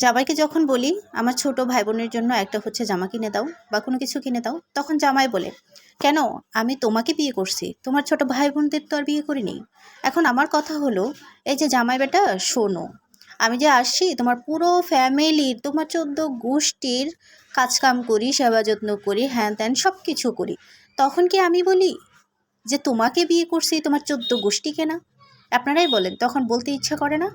জামাইকে যখন বলি আমার ছোট ভাই বোনের জন্য একটা হচ্ছে জামা কিনে দাও বা কোনো কিছু কিনে দাও, তখন জামাই বলে, কেন, আমি তোমাকে বিয়ে করছি, তোমার ছোট ভাই বোনদের তো আর বিয়ে করিনি। এখন আমার কথা হলো, এই যে জামাই বেটা, শোনো, আমি যে আসছি তোমার পুরো ফ্যামিলির, তোমার 14 গোষ্ঠীর কাজকাম করি, সেবা যত্ন করি, হ্যান ত্যান সব কিছু করি, তখন কি আমি বলি যে তোমাকে বিয়ে করছি, তোমার 14 গোষ্ঠীকে না? আপনারাই বলেন, তখন বলতে ইচ্ছা করে না?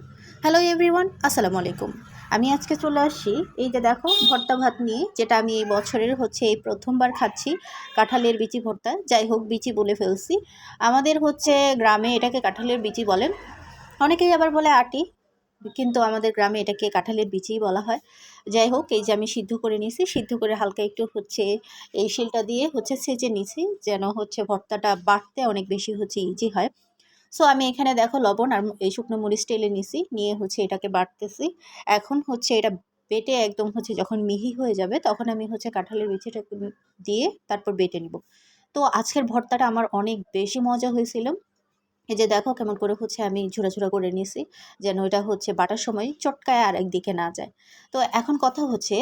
হ্যালো এভরিওয়ান, আসসালামু আলাইকুম। আমি আজকে চলে আসছি, এই যে দেখো, ভর্তা ভাত নিয়ে, যেটা আমি এই বছরের হচ্ছে এই প্রথমবার খাচ্ছি। কাঁঠালের বিচি ভর্তা, যাই হোক বিচি বলে ফেলছি। আমাদের হচ্ছে গ্রামে এটাকে কাঁঠালের বিচি বলেন, অনেকেই আবার বলে আটি, কিন্তু আমাদের গ্রামে এটাকে কাঁঠালের বিচিই বলা হয়। যাই হোক, এই যে আমি সিদ্ধ করে নিয়েছি, সিদ্ধ করে হালকা একটু হচ্ছে এই শিলটা দিয়ে হচ্ছে ছেঁচে নিয়েছি, যেন হচ্ছে ভর্তাটা বাটতে অনেক বেশি হচ্ছে ইজি হয়। সো আমি এখানে দেখো লবণ আর এই শুকনো মরিচ টেলে নিছি, নিয়ে হচ্ছে এটাকে বাটতেছি। এখন হচ্ছে এটা বেটে একদম হচ্ছে যখন মিহি হয়ে যাবে, তখন আমি হচ্ছে কাঁঠালের বিচিটা দিয়ে তারপর বেটে নিব। তো আজকের ভর্তাটা আমার অনেক বেশি মজা হয়েছিল। এই যে দেখো কেমন করে হচ্ছে আমি ঝুরা ঝুরা করে নিয়েছি, যেন এটা হচ্ছে বাটার সময় চটকায় আর একদিকে না যায়। তো এখন কথা হচ্ছে,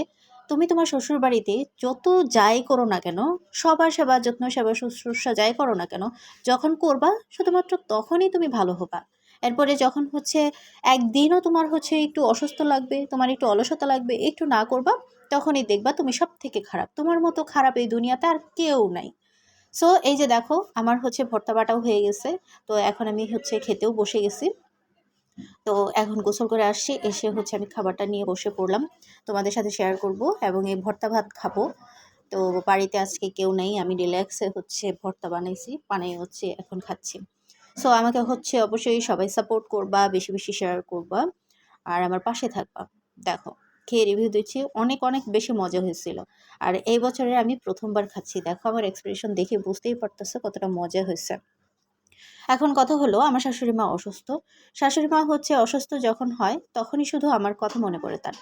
তুমি তোমার শ্বশুর বাড়িতে যত যাই করো না কেন, সবার সেবা যত্ন, সেবা শুশ্রূষা যাই করো না কেন, যখন করবা শুধুমাত্র তখনই তুমি ভালো হবা। এরপরে যখন হচ্ছে একদিনও তোমার হচ্ছে একটু অসুস্থ লাগবে, তোমার একটু অলসতা লাগবে, একটু না করবা, তখনই দেখবা তুমি সব থেকে খারাপ। তোমার মতো খারাপ এই দুনিয়াতে আর কেউ নাই। সো এই যে দেখো আমার হচ্ছে ভর্তা বাটাও হয়ে গেছে। তো এখন আমি হচ্ছে খেতেও বসে গেছি। তো এখন গোসল করে আসছি, এসে হচ্ছে আমি খাবারটা নিয়ে বসে পড়লাম, তোমাদের সাথে শেয়ার করব এবং এই ভর্তা ভাত খাবো। তো বাড়িতে আজকে কেউ নেই, আমি রিল্যাক্সে হচ্ছে ভর্তা বানাইছি, বানিয়ে হচ্ছে এখন খাচ্ছি। সো আমাকে হচ্ছে অবশ্যই সবাই সাপোর্ট করবা, বেশি বেশি শেয়ার করবা, আর আমার পাশে থাকবা। দেখো, খেয়ে রিভিউ দিচ্ছি, অনেক অনেক বেশি মজা হয়েছিল। আর এই বছরে আমি প্রথমবার খাচ্ছি, দেখো আমার এক্সপ্রেশন দেখে বুঝতেই পারতেছো কতটা মজা হয়েছে। এখন কথা হলো, আমার শাশুড়ি মা অসুস্থ। শাশুড়ি মা হচ্ছে অসুস্থ যখন হয় তখনই শুধু আমার কথা মনে পড়ে তার।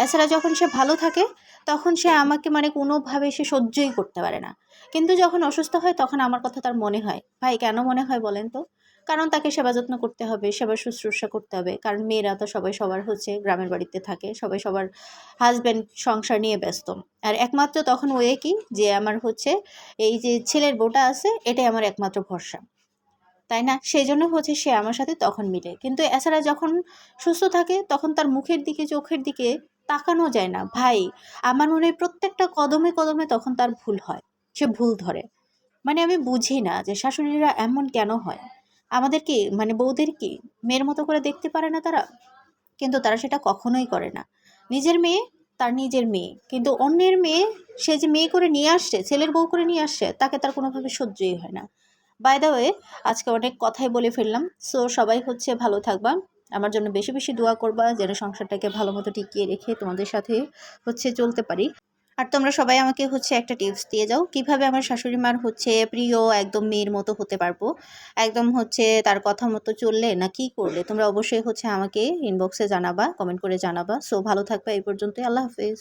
এছাড়া যখন সে ভালো থাকে তখন সে আমাকে মানে কোনোভাবে সে সহ্যই করতে পারে না। কিন্তু যখন অসুস্থ হয় তখন আমার কথা তার মনে হয়। ভাই, কেন মনে হয় বলেন তো? কারণ তাকে সেবা যত্ন করতে হবে, সেবা শুশ্রূষা করতে হবে, কারণ মেয়েরা তো সবাই সবার হচ্ছে গ্রামের বাড়িতে থাকে, সবাই সবার হাজব্যান্ড সংসার নিয়ে ব্যস্ত। আর একমাত্র তখন ওয়ে কি, যে আমার হচ্ছে এই যে ছেলের বউটা আছে, এটাই আমার একমাত্র ভরসা, তাই না? সেজন্য হচ্ছে সে আমার সাথে তখন মিলে। কিন্তু এছাড়া যখন সুস্থ থাকে তখন তার মুখের দিকে, চোখের দিকে তাকানো যায় না ভাই। আমার মনে হয় প্রত্যেকটা কদমে কদমে তখন তার ভুল হয়, সে ভুল ধরে। মানে আমি বুঝি না যে শাশুড়িরা এমন কেন হয়। আমাদের কি মানে বউদের কি মেয়ের মতো করে দেখতে পারে না তারা? কিন্তু তারা সেটা কখনোই করে না। নিজের মেয়ে তার নিজের মেয়ে, কিন্তু অন্যের মেয়ে, সে যে মেয়ে করে নিয়ে আসছে, ছেলের বউ করে নিয়ে আসছে, তাকে তার কোনোভাবে সহ্যই হয় না। বাই দ্য ওয়ে, আজকে অনেক কথাই বলে ফেললাম। সো সবাই হচ্ছে ভালো থাকবা, আমার জন্য বেশি বেশি দোয়া করবা, যেন সংসারটাকে ভালো মতো টিকিয়ে রেখে তোমাদের সাথে হচ্ছে চলতে পারি। আর তোমরা সবাই আমাকে হচ্ছে একটা টিপস দিয়ে যাও, কিভাবে আমার শাশুড়ি মার হচ্ছে প্রিয় একদম মেয়ের মতো হতে পারবো, একদম হচ্ছে তার কথা মতো চললে না কি করলে। তোমরা অবশ্যই হচ্ছে আমাকে ইনবক্সে জানাবা, কমেন্ট করে জানাবা। সো ভালো থাকবা, এই পর্যন্তই, আল্লাহ হাফেজ।